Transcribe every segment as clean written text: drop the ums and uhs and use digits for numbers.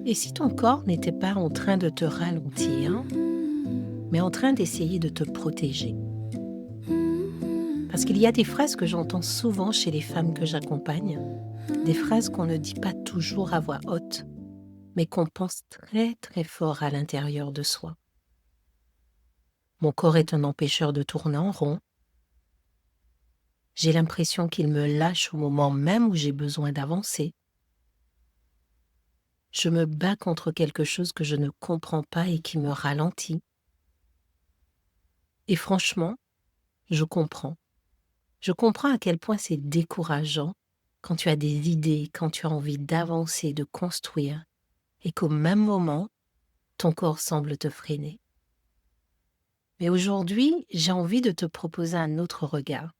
Et si ton corps n'était pas en train de te ralentir, mais en train d'essayer de te protéger? Parce qu'il y a des phrases que j'entends souvent chez les femmes que j'accompagne, des phrases qu'on ne dit pas toujours à voix haute, mais qu'on pense très très fort à l'intérieur de soi. Mon corps est un empêcheur de tourner en rond. J'ai l'impression qu'il me lâche au moment même où j'ai besoin d'avancer. Je me bats contre quelque chose que je ne comprends pas et qui me ralentit. Et franchement, je comprends. Je comprends à quel point c'est décourageant quand tu as des idées, quand tu as envie d'avancer, de construire, et qu'au même moment, ton corps semble te freiner. Mais aujourd'hui, j'ai envie de te proposer un autre regard.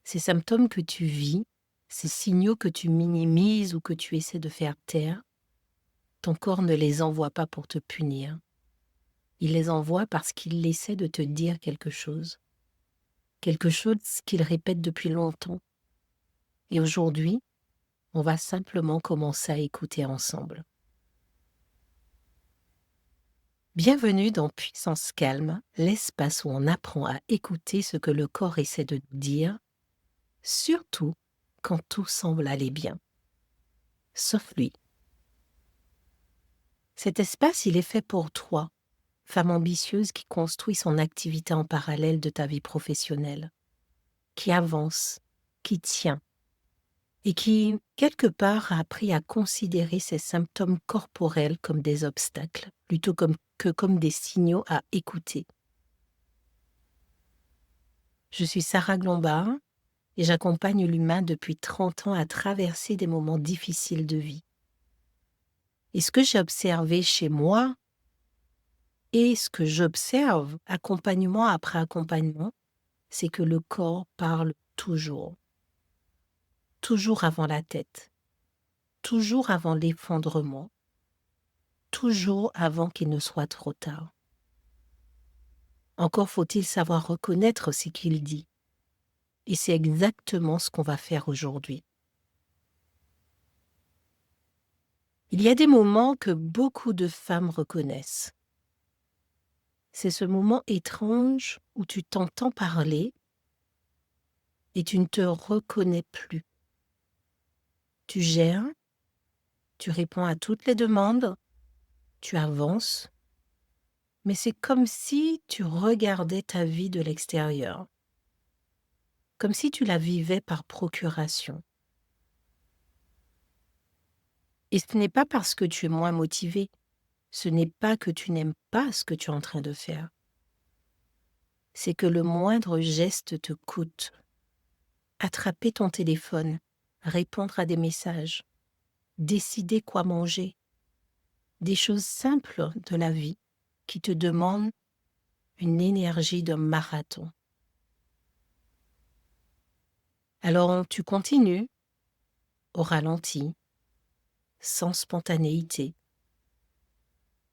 Ces symptômes que tu vis, ces signaux que tu minimises ou que tu essaies de faire taire, ton corps ne les envoie pas pour te punir. Il les envoie parce qu'il essaie de te dire quelque chose qu'il répète depuis longtemps. Et aujourd'hui, on va simplement commencer à écouter ensemble. Bienvenue dans Puissance Calme, l'espace où on apprend à écouter ce que le corps essaie de dire, surtout quand tout semble aller bien. Sauf lui. Cet espace, il est fait pour toi, femme ambitieuse qui construit son activité en parallèle de ta vie professionnelle, qui avance, qui tient, et qui, quelque part, a appris à considérer ses symptômes corporels comme des obstacles, plutôt que comme des signaux à écouter. Je suis Sarah Glombard et j'accompagne l'humain depuis 30 ans à traverser des moments difficiles de vie. Et ce que j'ai observé chez moi et ce que j'observe accompagnement après accompagnement, c'est que le corps parle toujours, toujours avant la tête, toujours avant l'effondrement, toujours avant qu'il ne soit trop tard. Encore faut-il savoir reconnaître ce qu'il dit. Et c'est exactement ce qu'on va faire aujourd'hui. Il y a des moments que beaucoup de femmes reconnaissent. C'est ce moment étrange où tu t'entends parler et tu ne te reconnais plus. Tu gères, tu réponds à toutes les demandes, tu avances, mais c'est comme si tu regardais ta vie de l'extérieur, comme si tu la vivais par procuration. Et ce n'est pas parce que tu es moins motivé, ce n'est pas que tu n'aimes pas ce que tu es en train de faire. C'est que le moindre geste te coûte. Attraper ton téléphone, répondre à des messages, décider quoi manger, des choses simples de la vie qui te demandent une énergie de marathon. Alors tu continues au ralenti, sans spontanéité,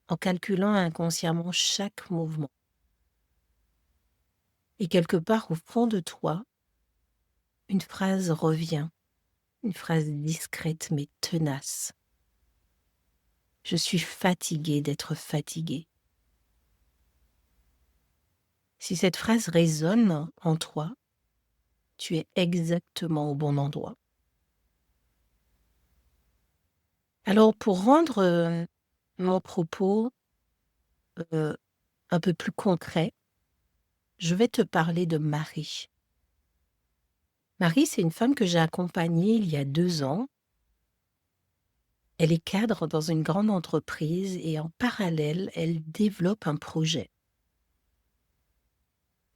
en calculant inconsciemment chaque mouvement. Et quelque part au fond de toi, une phrase revient, une phrase discrète mais tenace. Je suis fatiguée d'être fatiguée. Si cette phrase résonne en toi, tu es exactement au bon endroit. Alors pour rendre mon propos euh, un peu plus concret, je vais te parler de Marie. Marie, c'est une femme que j'ai accompagnée il y a 2 ans. Elle est cadre dans une grande entreprise et en parallèle, elle développe un projet.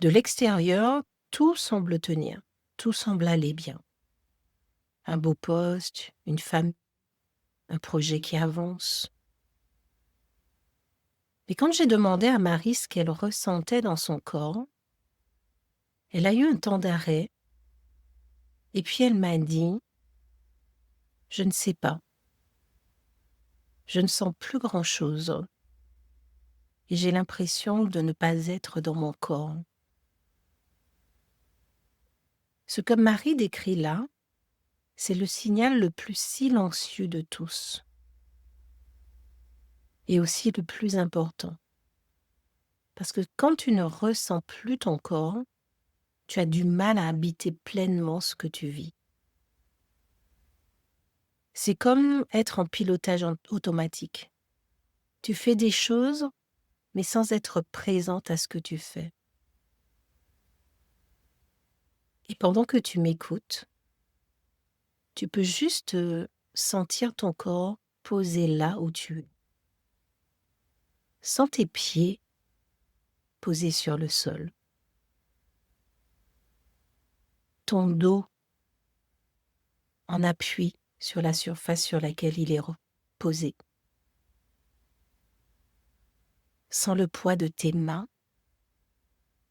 De l'extérieur, tout semble tenir, tout semble aller bien. Un beau poste, une femme, un projet qui avance. Mais quand j'ai demandé à Marie ce qu'elle ressentait dans son corps, elle a eu un temps d'arrêt et puis elle m'a dit « Je ne sais pas, je ne sens plus grand-chose et j'ai l'impression de ne pas être dans mon corps. » Ce que Marie décrit là, c'est le signal le plus silencieux de tous. est aussi le plus important. Parce que quand tu ne ressens plus ton corps, tu as du mal à habiter pleinement ce que tu vis. C'est comme être en pilotage automatique. Tu fais des choses, mais sans être présente à ce que tu fais. Et pendant que tu m'écoutes, tu peux juste sentir ton corps posé là où tu es. Sens tes pieds posés sur le sol. Ton dos en appui sur la surface sur laquelle il est posé. Sens le poids de tes mains,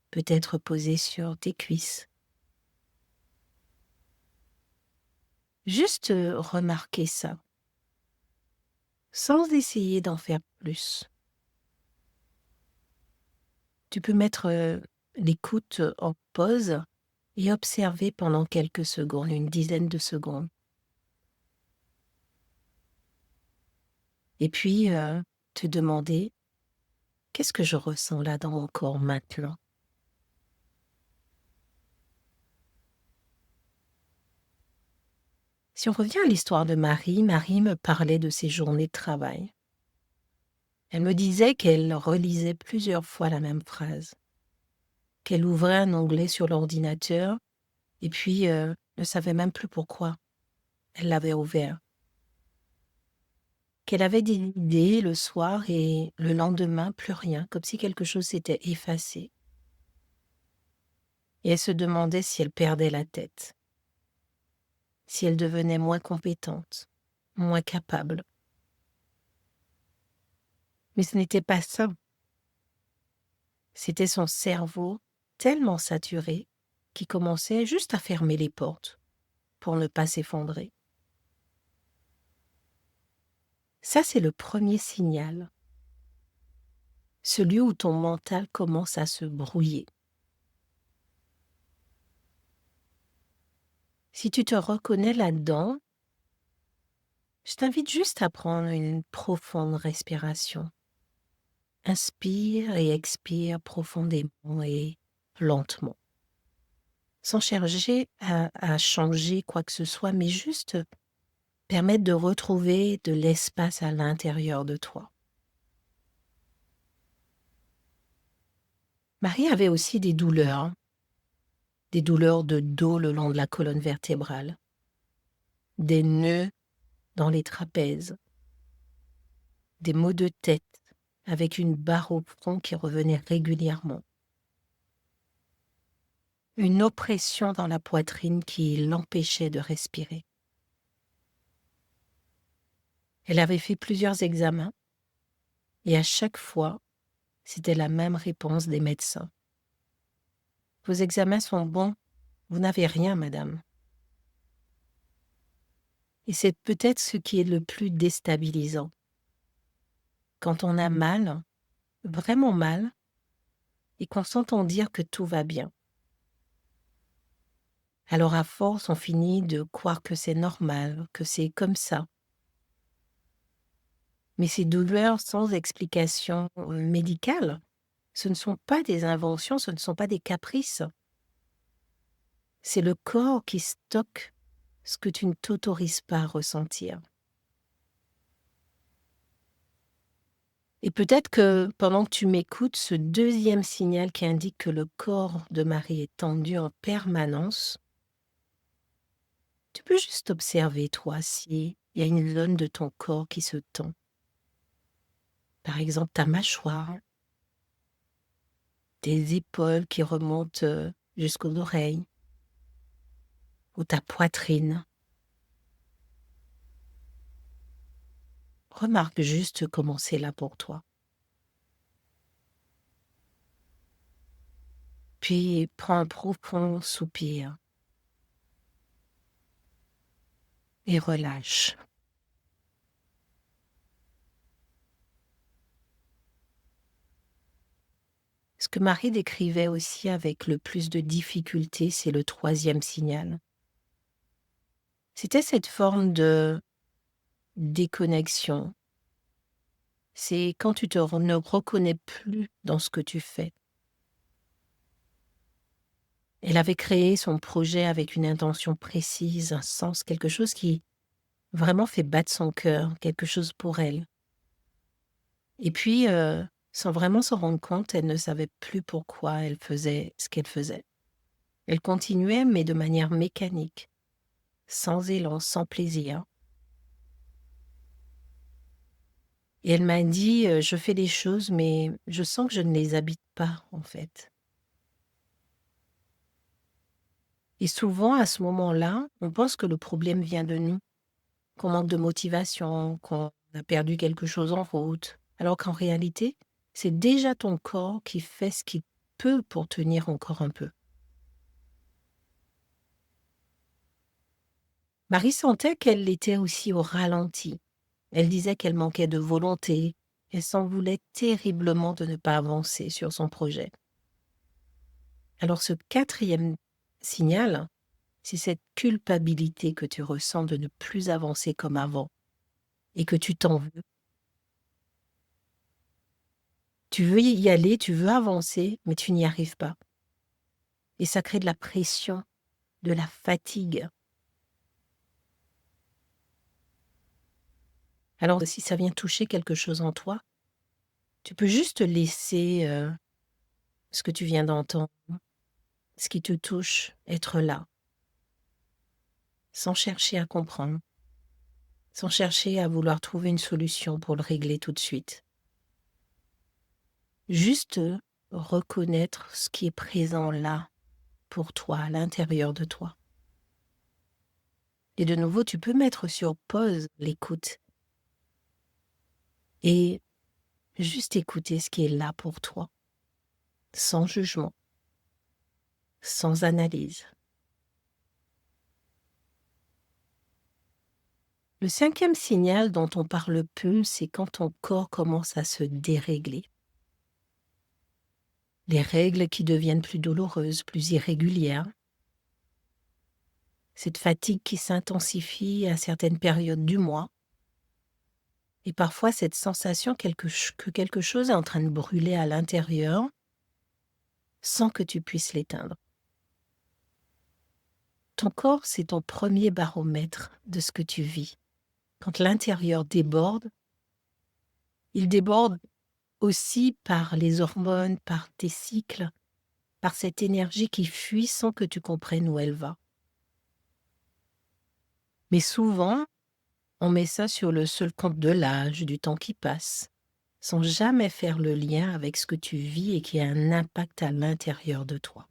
peut-être posées sur tes cuisses. Juste remarquer ça, sans essayer d'en faire plus. Tu peux mettre l'écoute en pause et observer pendant quelques secondes, une dizaine de secondes. Et puis, te demander, qu'est-ce que je ressens là dans mon corps maintenant? Si on revient à l'histoire de Marie, Marie me parlait de ses journées de travail. Elle me disait qu'elle relisait plusieurs fois la même phrase, qu'elle ouvrait un onglet sur l'ordinateur et puis ne savait même plus pourquoi elle l'avait ouvert. Qu'elle avait des idées le soir et le lendemain, plus rien, comme si quelque chose s'était effacé. Et elle se demandait si elle perdait la tête, si elle devenait moins compétente, moins capable. Mais ce n'était pas ça. C'était son cerveau tellement saturé qui commençait juste à fermer les portes pour ne pas s'effondrer. Ça, c'est le premier signal, celui où ton mental commence à se brouiller. Si tu te reconnais là-dedans, je t'invite juste à prendre une profonde respiration. Inspire et expire profondément et lentement, sans chercher à changer quoi que ce soit, mais juste permettre de retrouver de l'espace à l'intérieur de toi. Marie avait aussi des douleurs de dos le long de la colonne vertébrale, des nœuds dans les trapèzes, des maux de tête avec une barre au front qui revenait régulièrement, une oppression dans la poitrine qui l'empêchait de respirer. Elle avait fait plusieurs examens et à chaque fois, c'était la même réponse des médecins. Vos examens sont bons, vous n'avez rien, madame. Et c'est peut-être ce qui est le plus déstabilisant. Quand on a mal, vraiment mal, et qu'on s'entend dire que tout va bien. Alors à force, on finit de croire que c'est normal, que c'est comme ça. Mais ces douleurs sans explication médicale, ce ne sont pas des inventions, ce ne sont pas des caprices. C'est le corps qui stocke ce que tu ne t'autorises pas à ressentir. Et peut-être que pendant que tu m'écoutes, ce deuxième signal qui indique que le corps de Marie est tendu en permanence, tu peux juste observer, toi, s'il y a une zone de ton corps qui se tend. Par exemple, ta mâchoire, tes épaules qui remontent jusqu'aux oreilles, ou ta poitrine. Remarque juste comment c'est là pour toi. Puis prends un profond soupir et relâche. Ce que Marie décrivait aussi avec le plus de difficulté, c'est le troisième signal. C'était cette forme de déconnexion, c'est quand tu ne reconnais plus dans ce que tu fais. Elle avait créé son projet avec une intention précise, un sens, quelque chose qui vraiment fait battre son cœur, quelque chose pour elle. Et puis, sans vraiment s'en rendre compte, elle ne savait plus pourquoi elle faisait ce qu'elle faisait. Elle continuait, mais de manière mécanique, sans élan, sans plaisir. Et elle m'a dit, «Je fais des choses, mais je sens que je ne les habite pas, en fait». Et souvent, à ce moment-là, on pense que le problème vient de nous, qu'on manque de motivation, qu'on a perdu quelque chose en route, alors qu'en réalité, c'est déjà ton corps qui fait ce qu'il peut pour tenir encore un peu. Marie sentait qu'elle était aussi au ralenti. Elle disait qu'elle manquait de volonté, elle s'en voulait terriblement de ne pas avancer sur son projet. Alors ce quatrième signal, c'est cette culpabilité que tu ressens de ne plus avancer comme avant et que tu t'en veux. Tu veux y aller, tu veux avancer, mais tu n'y arrives pas. Et ça crée de la pression, de la fatigue. Alors si ça vient toucher quelque chose en toi, tu peux juste laisser ce que tu viens d'entendre, ce qui te touche, être là, sans chercher à comprendre, sans chercher à vouloir trouver une solution pour le régler tout de suite. Juste reconnaître ce qui est présent là, pour toi, à l'intérieur de toi. Et de nouveau, tu peux mettre sur pause l'écoute et juste écouter ce qui est là pour toi, sans jugement, sans analyse. Le cinquième signal dont on parle peu, c'est quand ton corps commence à se dérégler. Les règles qui deviennent plus douloureuses, plus irrégulières. Cette fatigue qui s'intensifie à certaines périodes du mois. Et parfois cette sensation que quelque chose est en train de brûler à l'intérieur sans que tu puisses l'éteindre. Ton corps, c'est ton premier baromètre de ce que tu vis. Quand l'intérieur déborde, il déborde aussi par les hormones, par tes cycles, par cette énergie qui fuit sans que tu comprennes où elle va. Mais souvent, on met ça sur le seul compte de l'âge, du temps qui passe, sans jamais faire le lien avec ce que tu vis et qui a un impact à l'intérieur de toi.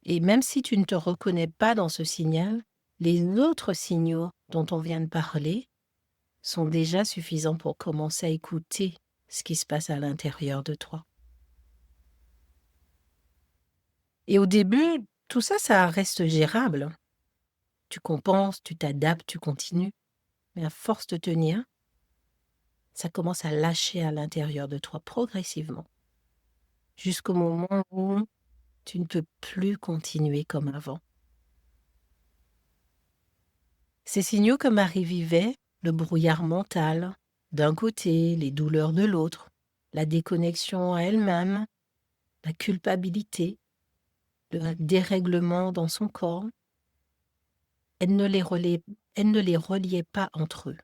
Et même si tu ne te reconnais pas dans ce signal, les autres signaux dont on vient de parler sont déjà suffisants pour commencer à écouter ce qui se passe à l'intérieur de toi. Et au début, tout ça, ça reste gérable. Tu compenses, tu t'adaptes, tu continues. Mais à force de tenir, ça commence à lâcher à l'intérieur de toi progressivement, jusqu'au moment où tu ne peux plus continuer comme avant. Ces signaux que Marie vivait, le brouillard mental d'un côté, les douleurs de l'autre, la déconnexion à elle-même, la culpabilité, le dérèglement dans son corps, elle ne les reliait pas entre eux.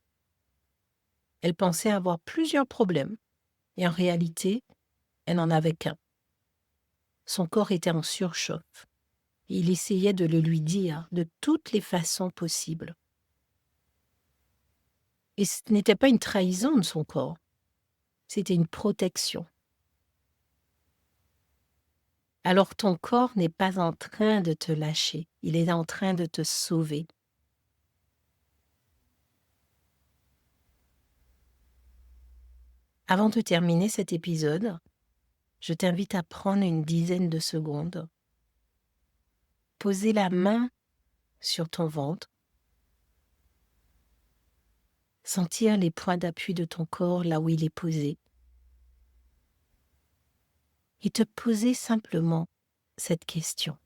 Elle pensait avoir plusieurs problèmes, et en réalité, elle n'en avait qu'un. Son corps était en surchauffe, et il essayait de le lui dire de toutes les façons possibles. Et ce n'était pas une trahison de son corps, c'était une protection. Alors ton corps n'est pas en train de te lâcher, il est en train de te sauver. Avant de terminer cet épisode, je t'invite à prendre une dizaine de secondes, poser la main sur ton ventre, sentir les points d'appui de ton corps là où il est posé, et te poser simplement cette question.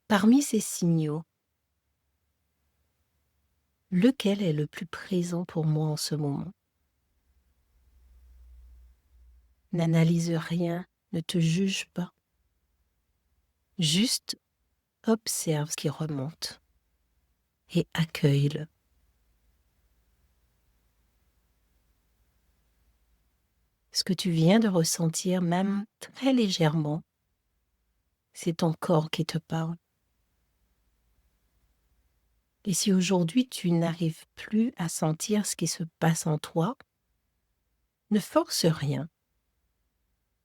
Parmi ces signaux, Lequel est le plus présent pour moi en ce moment? N'analyse rien, ne te juge pas. Juste observe ce qui remonte et accueille-le. Ce que tu viens de ressentir, même très légèrement, c'est ton corps qui te parle. Et si aujourd'hui tu n'arrives plus à sentir ce qui se passe en toi, ne force rien.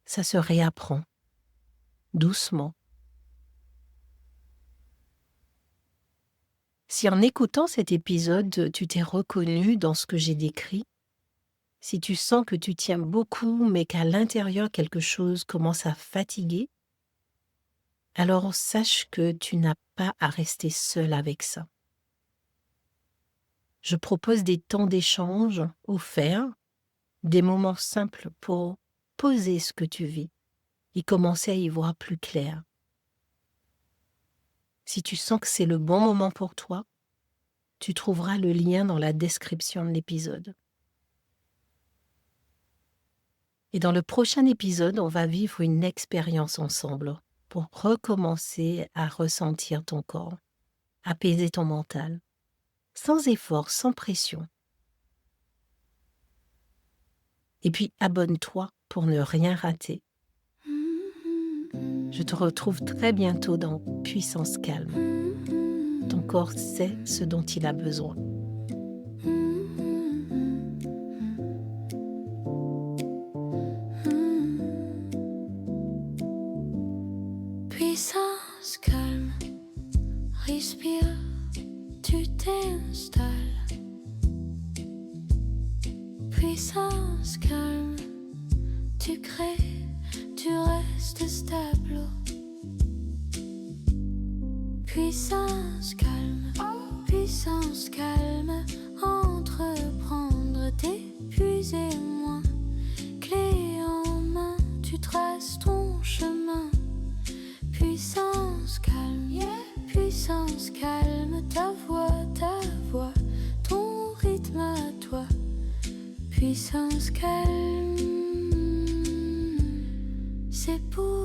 Ça se réapprend, doucement. Si en écoutant cet épisode, tu t'es reconnu dans ce que j'ai décrit, si tu sens que tu tiens beaucoup, mais qu'à l'intérieur quelque chose commence à fatiguer, alors sache que tu n'as pas à rester seul avec ça. Je propose des temps d'échange offerts, des moments simples pour poser ce que tu vis et commencer à y voir plus clair. Si tu sens que c'est le bon moment pour toi, tu trouveras le lien dans la description de l'épisode. Et dans le prochain épisode, on va vivre une expérience ensemble pour recommencer à ressentir ton corps, apaiser ton mental, sans effort, sans pression. Et puis abonne-toi pour ne rien rater. Je te retrouve très bientôt dans Puissance Calme. Ton corps sait ce dont il a besoin. Puissance calme, respire, tu t'installes. Puissance calme, tu crées, tu restes stable. Puissance calme, entreprendre, t'épuiser moins. Clé en main, tu traces ton chemin. Puissance calme, ta voix, ton rythme à toi. Puissance calme, c'est pour